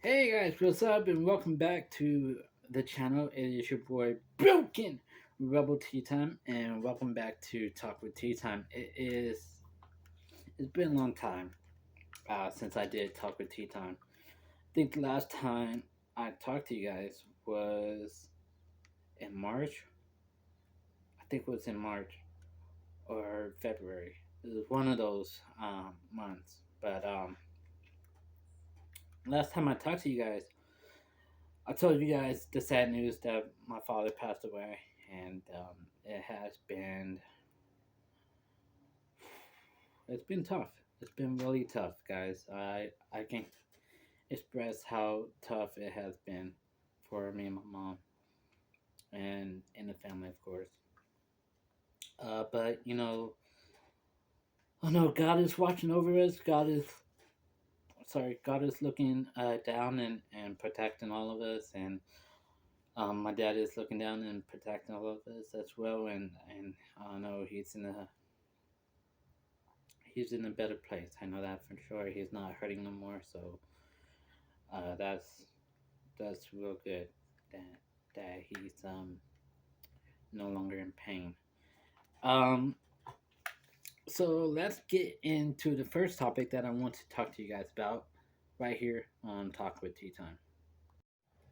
Hey guys, what's up? And welcome back to the channel. It is your boy Broken Rebel T-Tyme, and welcome back to Talk with T-Tyme. It's been a long time since I did Talk with T-Tyme. I think the last time I talked to you guys was in March. I think it was in March or February. It was one of those months. But last time I talked to you guys, I told you guys the sad news that my father passed away, and it has been tough. It's been really tough, guys. I can't express how tough it has been for me and my mom, and in the family, of course. But I know God is watching over us. God is looking down and protecting all of us, and my dad is looking down and protecting all of us as well. And I know he's in a better place. I know that for sure. He's not hurting no more, so that's real good. That he's no longer in pain. Um, so let's get into the first topic that I want to talk to you guys about right here on Talk with Tea Time.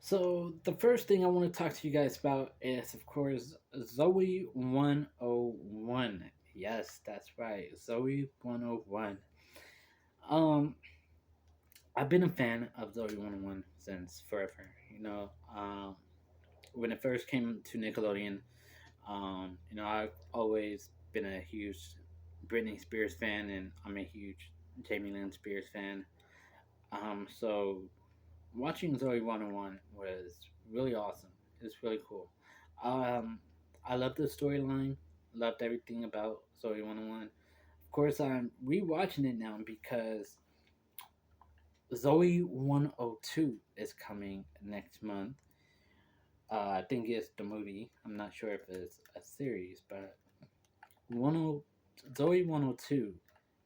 So the first thing I want to talk to you guys about is, of course, Zoey 101. Yes, that's right, Zoey 101. Um, I've been a fan of Zoey 101 since forever. When it first came to Nickelodeon, I've always been a huge Britney Spears fan, and I'm a huge Jamie Lynn Spears fan. So watching Zoey 101 was really awesome. It's really cool. Um, I loved the storyline, loved everything about Zoey 101. Of course, I'm rewatching it now because Zoey 102 is coming next month. I think it's the movie. I'm not sure if it's a series, but 10, Zoey 102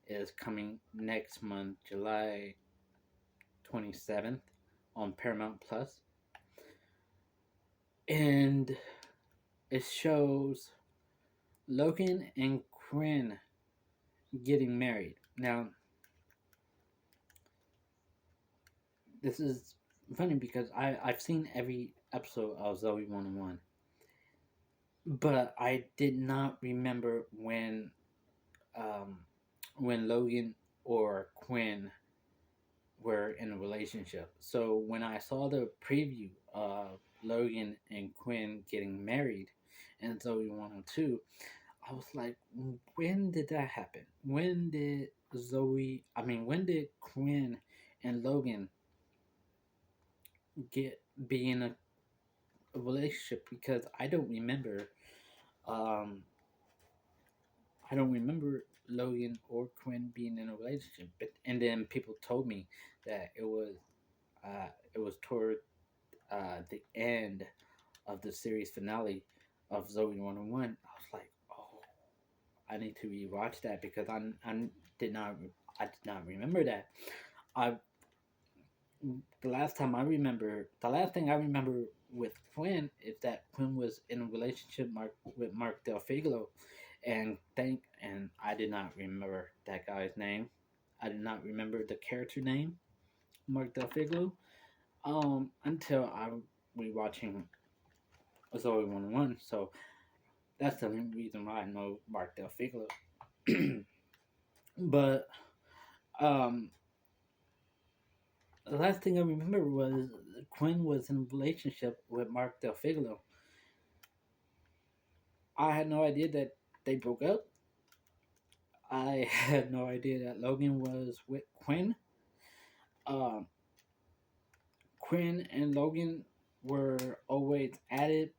is coming next month, July 27th, on Paramount Plus, and it shows Logan and Quinn getting married. Now, this is funny because I've seen every episode of Zoey 101, but I did not remember um, when Logan or Quinn were in a relationship. So when I saw the preview of Logan and Quinn getting married in Zoey 102, I was like, when did that happen? When did Quinn and Logan get be in a relationship? Because um, I don't remember Logan or Quinn being in a relationship. And then people told me that it was toward the end of the series finale of Zoey 101. I was like, oh, I need to rewatch that because did not I did not remember that. I the last thing I remember with Quinn is that Quinn was in a relationship with Mark Del Figlo, and I did not remember that guy's name. I did not remember the character name, Mark Del Figlo, until I rewatching Zoey 101. So that's the only reason why I know Mark Del Figlo. But um, the last thing I remember was Quinn was in a relationship with Mark Del Figlo. I had no idea that they broke up. I had no idea that Logan was with Quinn. Um, Quinn and Logan were always at it.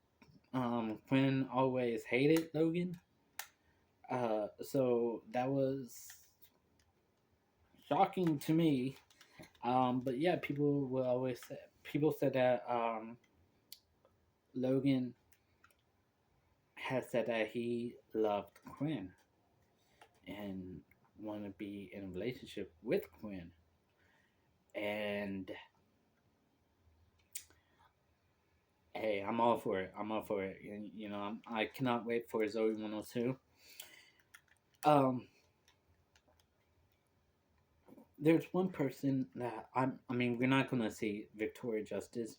Quinn always hated Logan. So that was shocking to me. But yeah, people said that Logan had said that he loved Quinn and wanted to be in a relationship with Quinn. And Hey, I'm all for it. I'm all for it. And, I cannot wait for Zoey 102. Um, there's one person that I mean, we're not gonna see Victoria Justice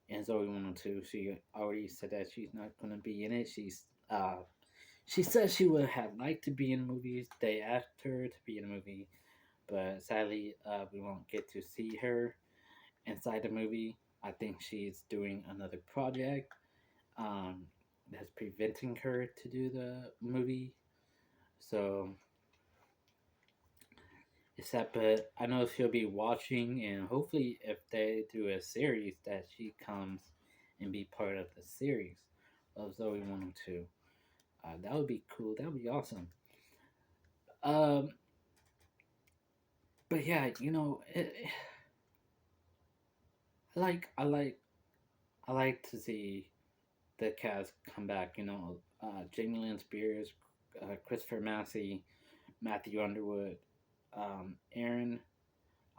and Zoey 102. She already said that she's not gonna be in it. She says she would have liked to be in movies. They asked her to be in a movie, but sadly, we won't get to see her inside the movie. I think she's doing another project um, that's preventing her to do the movie. So it's sad, but I know she'll be watching, and hopefully, if they do a series, that she comes and be part of the series of Zoe 102. That would be cool. That would be awesome. Um, but yeah, I like I like I like to see the cast come back. Jamie Lynn Spears, Christopher Massey, Matthew Underwood, Aaron.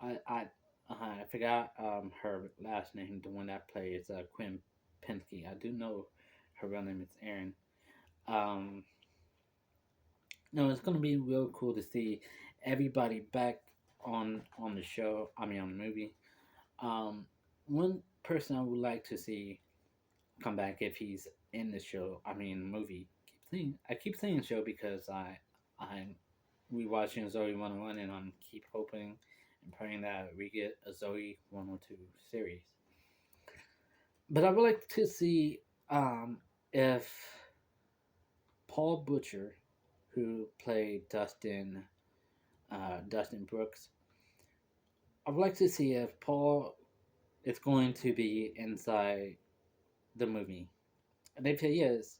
I forgot her last name. The one that plays Quinn Pensky. I do know her real name is Aaron. Um, no, it's gonna be real cool to see everybody back on the show. I mean, on the movie. Um, one person I would like to see come back if he's in the show. I mean, movie. I keep saying show because I'm rewatching Zoe 101 and I'm keep hoping and praying that we get a Zoe 102 series. But I would like to see if Paul Butcher, who played Dustin Brooks, I would like to see if Paul is going to be inside the movie. And if he is,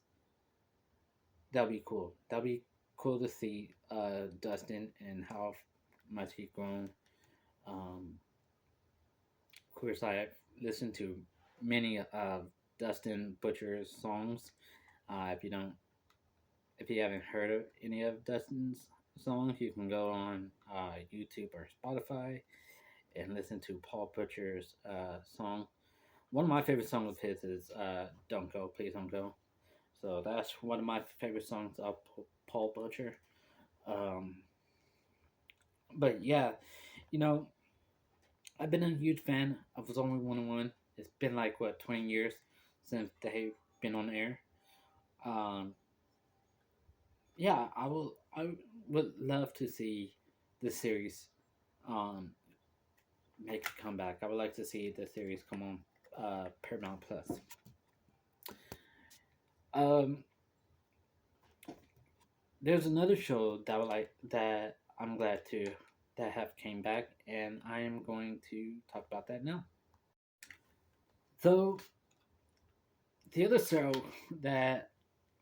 that'll be cool. That'll be cool to see Dustin and how much he's grown. Of course, I've listened to many of Dustin Butcher's songs. If you don't, if you haven't heard of any of Dustin's songs, you can go on YouTube or Spotify and listen to Paul Butcher's song. One of my favorite songs of his is "Don't Go, Please Don't Go." So that's one of my favorite songs of Paul Butcher. Um, but yeah, you know, I've been a huge fan of Zombie 101. It's been like what 20 years since they've been on air. Um, yeah, I would love to see the series um, make a comeback. I would like to see the series come on Paramount Plus. Um, there's another show that I'm glad to that have came back, and I am going to talk about that now. So the other show that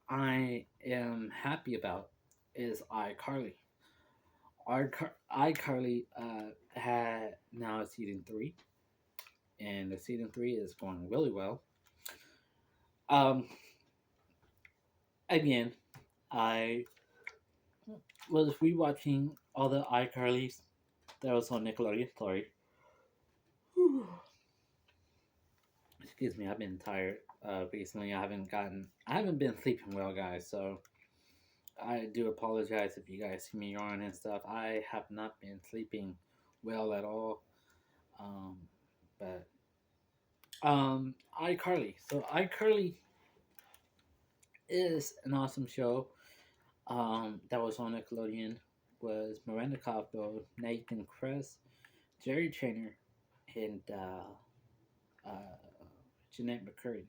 I am happy about is iCarly. iCarly had now season 3, and the season 3 is going really well. Um, again, I was rewatching all the iCarlys that was on Nickelodeon. Sorry, excuse me. I've been tired recently. I haven't been sleeping well, guys. So I do apologize if you guys see me yawn and stuff. I have not been sleeping well at all. Um, but iCarly. So iCarly is an awesome show. That was on Nickelodeon. Was Miranda Cosgrove, Nathan Kress, Jerry Trainer, and Jeanette McCurdy.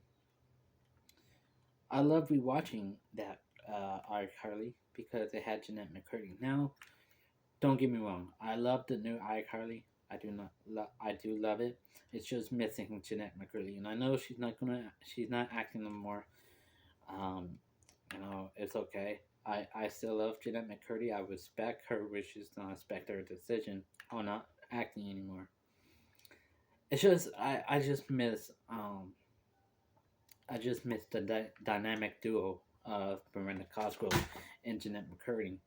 I love rewatching that iCarly because it had Jeanette McCurdy. Now, don't get me wrong. I love the new iCarly. I do not. I do love it. It's just missing Jeanette McCurdy, and I know she's not gonna. She's not acting anymore. Um, it's okay. I still love Jeanette McCurdy. I respect her wishes and I respect her decision on not acting anymore. It's just I just miss the dynamic duo of Miranda Cosgrove and Jeanette McCurdy.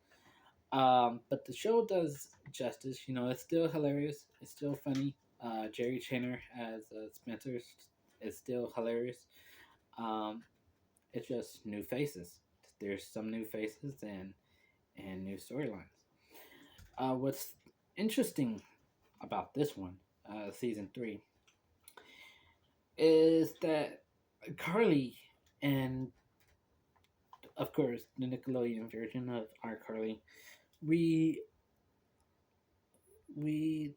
But the show does justice. It's still hilarious. It's still funny. Jerry Trainer as Spencer is still hilarious. Um, it's just new faces. There's some new faces and new storylines. What's interesting about this one, season three, is that Carly and of course the Nickelodeon version of iCarly, we we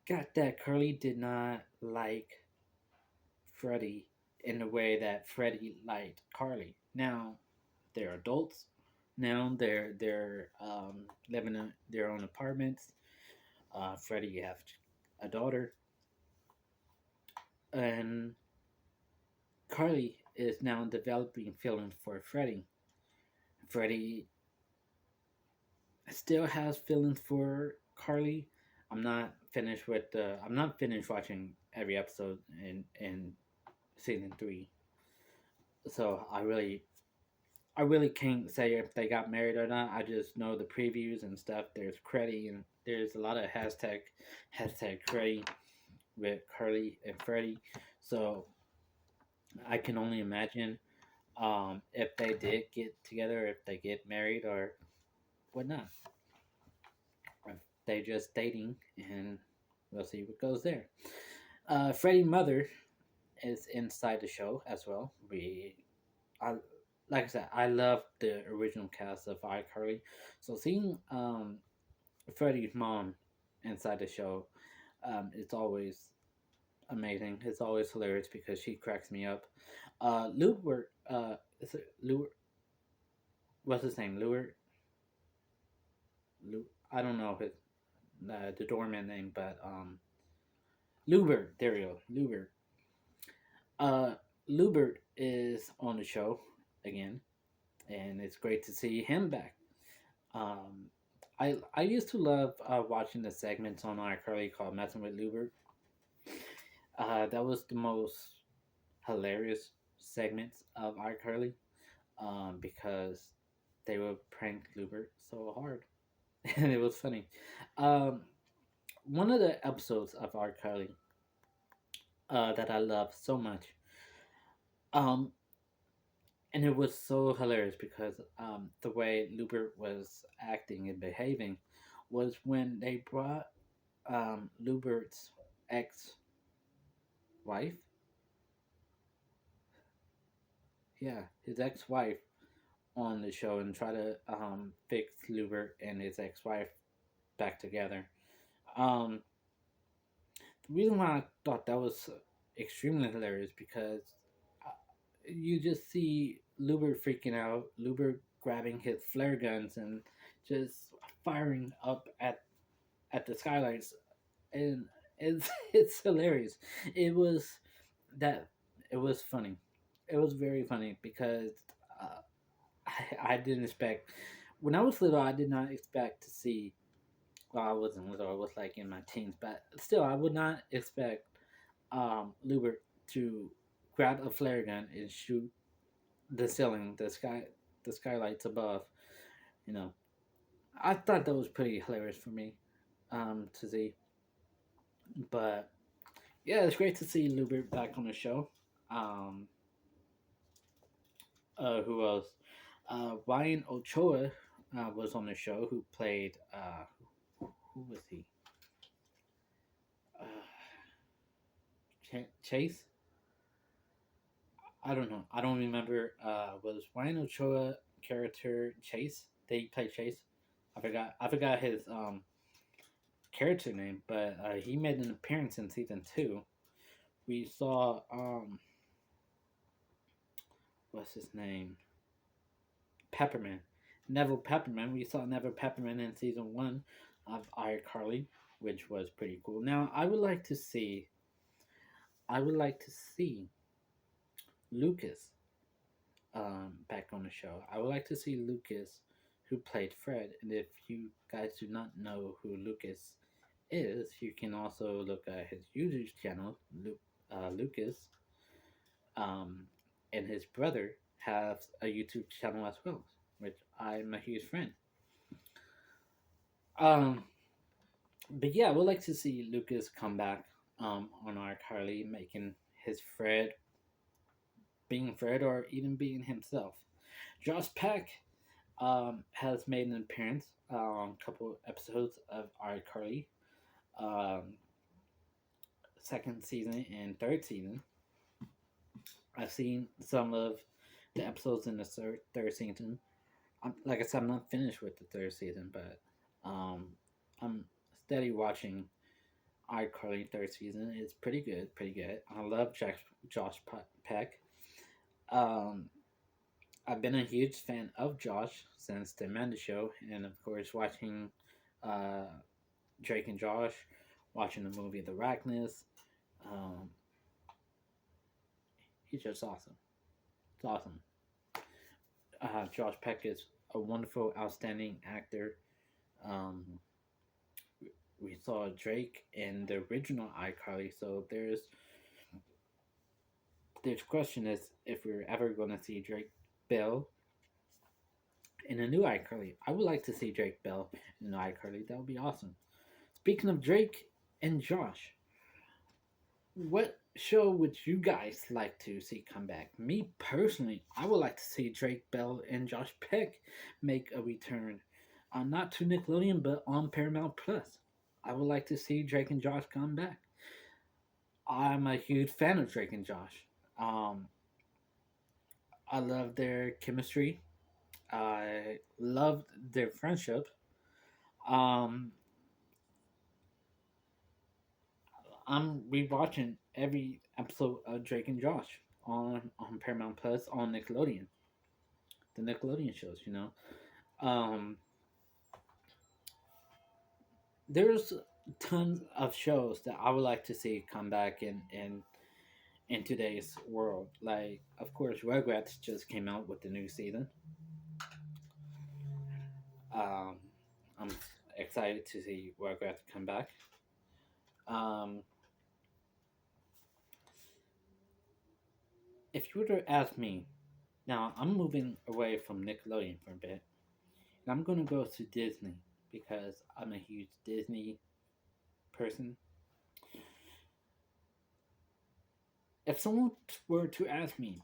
got that Carly did not like Freddie in the way that Freddie liked Carly. Now they're adults. Now they're living in their own apartments. Freddie has a daughter, and Carly is now developing feelings for Freddie. Freddie still has feelings for Carly. I'm not finished watching every episode in season three. So I really can't say if they got married or not. I just know the previews and stuff. There's Freddie and there's a lot of hashtag Freddie with Carly and Freddie. So I can only imagine if they did get together, if they get married or whatnot. If they just dating, and we'll see what goes there. Freddie's mother is inside the show as well. I, like I said, I love the original cast of iCarly, so seeing Freddie's mom inside the show, it's always amazing. It's always hilarious because she cracks me up. Lubert, is it Lubert? What's his name? Lubert. I don't know his the doorman name, but Lubert. There we go, Lubert. Uh, Lubert is on the show again, and it's great to see him back. Um, I used to love watching the segments on iCarly called "Messing with Lubert." That was the most hilarious segments of iCarly because they would prank Lubert so hard, and it was funny. Um, One of the episodes of iCarly that I love so much, um, and it was so hilarious because the way Lubert was acting and behaving was when they brought Lubert's ex wife, yeah, his ex wife on the show and try to fix Lubert and his ex wife back together. Um, the reason why I thought that was extremely hilarious because uh, you just see Lubert freaking out, Lubert grabbing his flare guns and just firing up at the skylights, and it's it's hilarious. It was that it was funny. It was very funny because uh, I didn't expect when I was little. I did not expect to see. Well, I wasn't little. I was like in my teens, but still, I would not expect Lubert to grab a flare gun and shoot the ceiling, the skylights above. You know, I thought that was pretty hilarious for me to see. But yeah, it's great to see Lubert back on the show. Um, who else? Ryan Ochoa was on the show. Who played? Who was he? Uh, Chase. I don't know. I don't remember. Was Ryan Ochoa character Chase? They played Chase. I forgot. I forgot his character name, but he made an appearance in season two. We saw what's his name? Peppermint. Neville Peppermint. We saw Neville Peppermint in season one of iCarly, which was pretty cool. Now I would like to see Lucas back on the show. I would like to see Lucas, who played Fred. And if you guys do not know who Lucas is, you can also look at his YouTube channel, Lucas, um, and his brother have a YouTube channel as well, which I'm a huge fan. Um, but yeah, I would like to see Lucas come back on our Carly, making his Fred, or even being himself. Josh Peck has made an appearance on a couple episodes of iCarly, um, second season and third season. I've seen some of the episodes in the third season. Like I said, I'm not finished with the third season, but um, I'm steady watching iCarly third season. It's pretty good, pretty good. I love Josh Peck. Um, I've been a huge fan of Josh since the Amanda Show, and of course, watching uh, Drake and Josh, watching the movie The Arachnus. Um, he's just awesome. It's awesome. Josh Peck is a wonderful, outstanding actor. Um, we saw Drake in the original iCarly, so there's question is if we're ever going to see Drake Bell in a new iCarly. I would like to see Drake Bell in an iCarly. That would be awesome. Speaking of Drake and Josh, what show would you guys like to see come back? Me personally, I would like to see Drake Bell and Josh Peck make a return, not to Nickelodeon but on Paramount Plus. I would like to see Drake and Josh come back. I'm a huge fan of Drake and Josh. Um, I love their chemistry. I loved their friendship. Um, I'm rewatching every episode of Drake and Josh on Paramount Plus on Nickelodeon, the Nickelodeon shows. Um, there's tons of shows that I would like to see come back in today's world. Like, of course, Rugrats just came out with the new season. Um, I'm excited to see Rugrats come back. Um, if you were to ask me, now I'm moving away from Nickelodeon for a bit, and I'm gonna go to Disney because I'm a huge Disney person. If someone were to ask me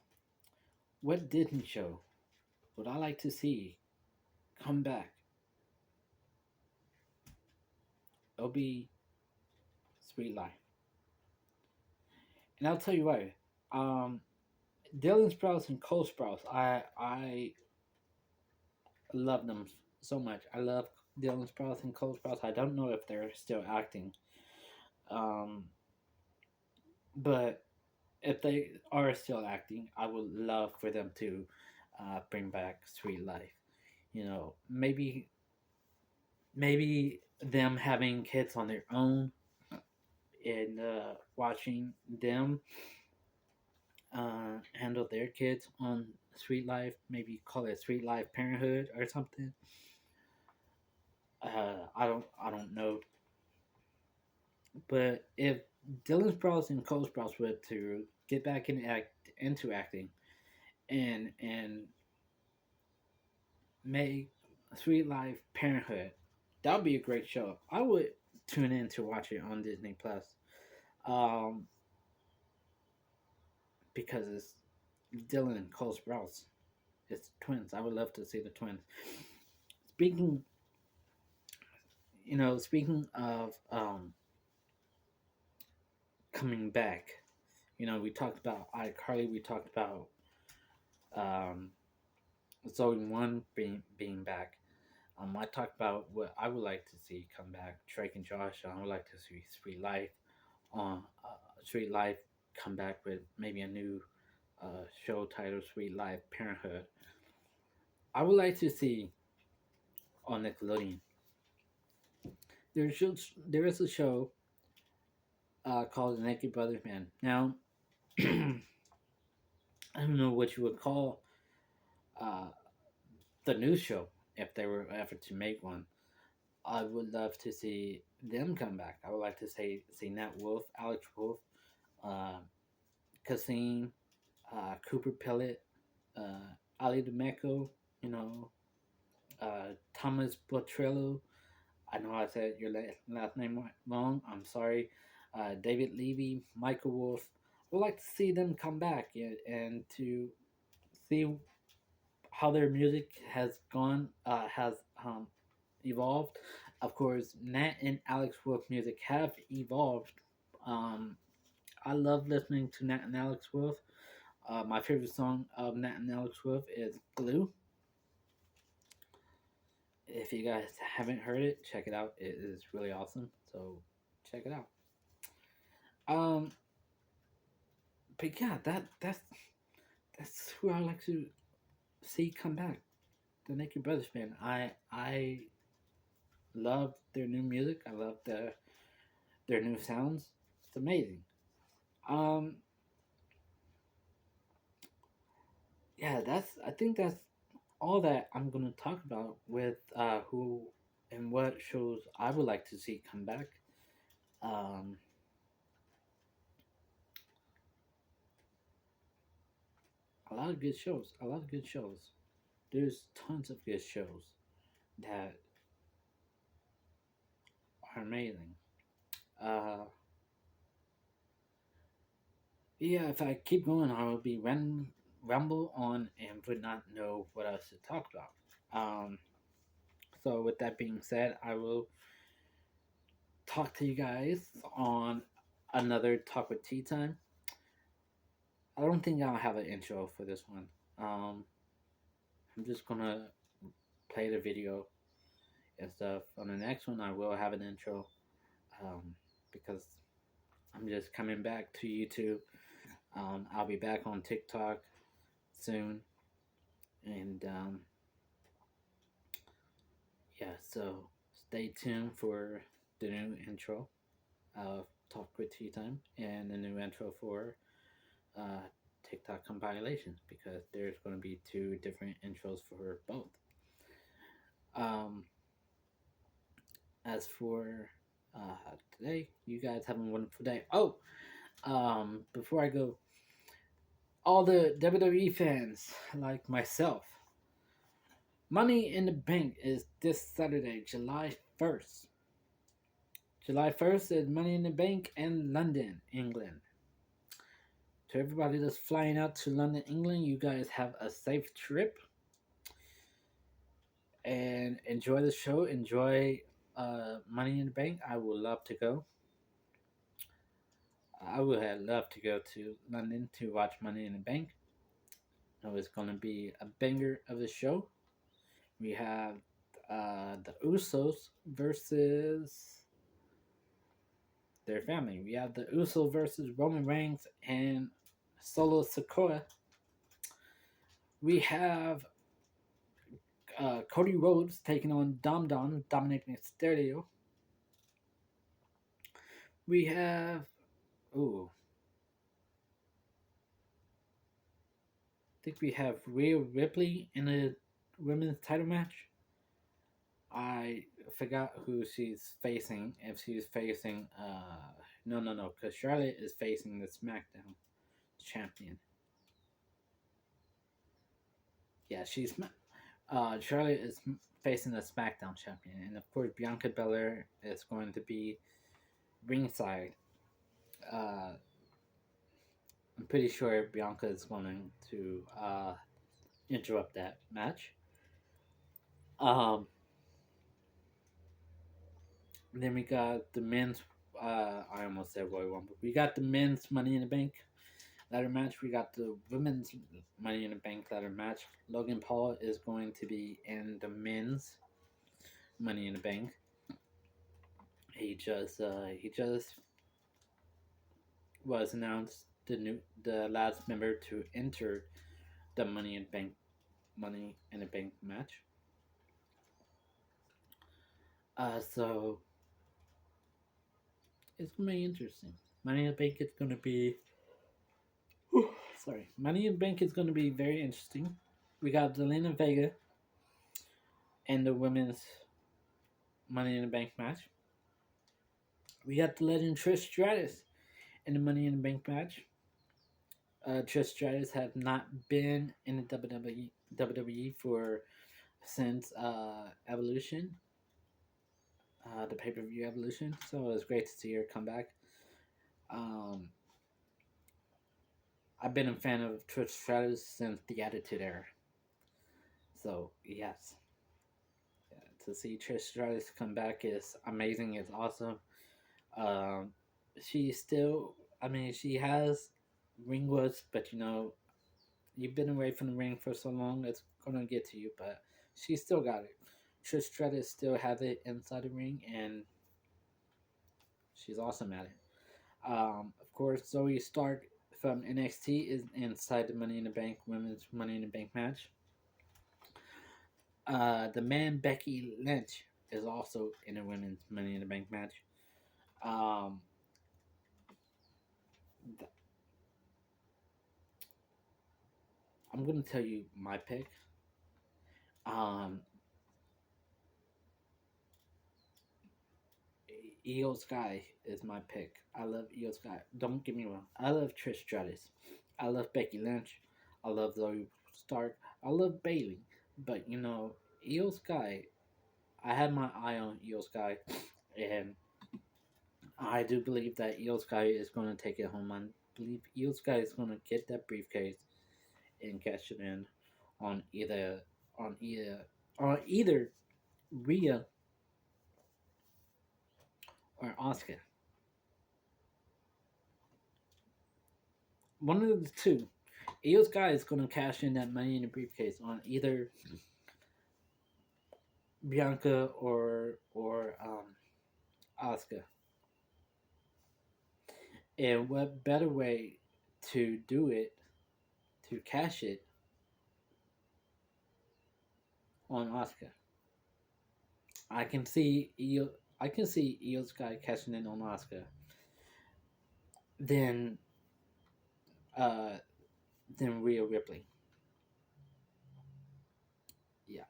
what Disney show would I like to see come back, it'll be Sweet Life. And I'll tell you why. Um, Dylan Sprouse and Cole Sprouse, I love them so much. I love Dylan Sprouse and Cole Sprouse. I don't know if they're still acting, um, but if they are still acting, I would love for them to bring back Sweet Life. Maybe them having kids on their own and watching them handle their kids on Sweet Life. Maybe call it Sweet Life Parenthood or something. I don't know, but if Dylan Sprouse and Cole Sprouse were to get back into acting and make Sweet Life Parenthood, that would be a great show. I would tune in to watch it on Disney Plus, um, because it's Dylan and Cole Sprouse. It's twins. I would love to see the twins. Speaking, speaking of coming back, we talked about iCarly. We talked about um, Zoey One being back. I talked about what I would like to see come back. Drake and Josh. I would like to see Sweet Life on Sweet Life come back with maybe a new show titled Sweet Life Parenthood. I would like to see on Nickelodeon. There is a show called The Naked Brothers Man. Now, I don't know what you would call uh, the new show if they were ever to make one. I would love to see them come back. I would like to see Nat Wolf, Alex Wolf, uh, Cassine, Cooper Pellet, Ali DeMeco, Thomas Botrello. I know I said your last name wrong. I'm sorry. David Levy, Michael Wolf. would like to see them come back, and to see how their music has gone, has evolved. Of course, Nat and Alex Wolf music have evolved. Um, I love listening to Nat and Alex Wolf. My favorite song of Nat and Alex Wolf is "Glue." If you guys haven't heard it, check it out. It is really awesome. So check it out. Um, but yeah, that's who I like to see come back. The Naked Brothers band. I love their new music. I love their new sounds. It's amazing. Um, yeah, that's I think that's all that I'm gonna talk about with who and what shows I would like to see come back. Um, a lot of good shows. A lot of good shows. There's tons of good shows that are amazing. Uh, yeah, if I keep going, I will be ramble on and would not know what else to talk about. So with that being said, I will talk to you guys on another talk with T-Tyme. I don't think I'll have an intro for this one. Um, I'm just gonna play the video and stuff. On the next one, I will have an intro, because I'm just coming back to YouTube. I'll be back on TikTok soon, and yeah, so stay tuned for the new intro of Talk with T-Tyme and the new intro for uh, TikTok compilations, because there's going to be two different intros for both. Um, as for today, you guys have a wonderful day. Oh, before I go, all the WWE fans like myself, Money in the Bank is this Saturday, July 1st. July 1st is Money in the Bank in London, England. To everybody that's flying out to London, England, you guys have a safe trip and enjoy the show. Enjoy Money in the Bank. I would love to go. I would have loved to go to London to watch Money in the Bank. I know it's going to be a banger of the show. We have the Usos versus their family. We have the Usos versus Roman Reigns and Solo Sikoa. We have Cody Rhodes taking on Dominic Mysterio. We have, ooh, I think we have Rhea Ripley in a women's title match. I forgot who she's facing. If she's facing, no, because Charlotte is facing the SmackDown champion. Yeah, Charlotte is facing the SmackDown champion, and of course Bianca Belair is going to be ringside. Uh, I'm pretty sure Bianca is going to interrupt that match. Um, then we got the men's. I almost said Royal Rumble. We got the men's Money in the Bank ladder match. We got the women's Money in the Bank ladder match. Logan Paul is going to be in the men's Money in the Bank. He just was announced the last member to enter the Money in the Bank match. So it's gonna be interesting. Money in the Bank is gonna be sorry. Money in the Bank is gonna be very interesting. We got Zelina Vega in the women's Money in the Bank match. We got the legend Trish Stratus in the Money in the Bank match. Trish Stratus have not been in the WWE for since Evolution, the pay per view Evolution. So it was great to see her come back. Um, I've been a fan of Trish Stratus since the Attitude Era. So yes, yeah, to see Trish Stratus come back is amazing. It's awesome. Um, she still, I mean, she has ring rust, but you've been away from the ring for so long, it's gonna get to you. But she still got it. Trish Stratus still has it inside the ring, and she's awesome at it. Of course, Zoey Stark from NXT is inside the Money in the Bank Women's Money in the Bank match. The man Becky Lynch is also in a women's Money in the Bank match. Um, th- I'm gonna tell you my pick. Um, Io Sky is my pick. I love Io Sky. Don't get me wrong. I love Trish Stratus. I love Becky Lynch. I love Zoe Stark. I love Bailey. But Io Sky. I had my eye on Io Sky, and I do believe that Io Sky is going to take it home. I believe Io Sky is going to get that briefcase and cash it in on either on either on either Rhea or Oscar. One of the two. Io Sky is going to cash in that money in the briefcase on either Bianca or Oscar. And what better way to do it, to cash it on Oscar? I can see Io. I can see Io Sky cashing in on Oscar. Then, uh, then Rhea Ripley. Yeah,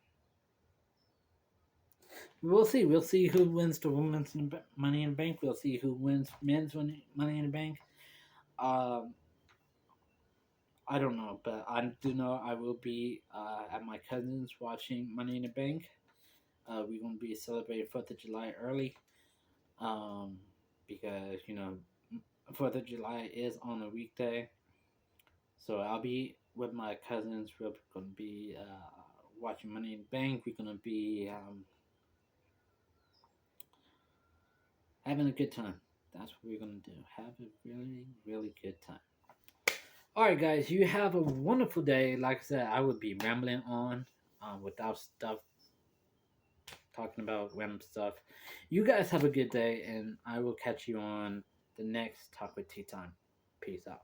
we'll see. We'll see who wins the women's Money in the Bank. We'll see who wins men's Money in the Bank. Um, I don't know, but I do know I will be at my cousin's watching Money in the Bank. We're gonna be celebrating 4th of July early, um, because 4th of July is on a weekday. So I'll be with my cousins. We're gonna be watching Money in the Bank. We're gonna be having a good time. That's what we're gonna do. Have a really, really good time. All right, guys. You have a wonderful day. Like I said, I would be rambling on without stuff talking about random stuff. You guys have a good day, and I will catch you on the next Talk with T-Tyme. Peace out.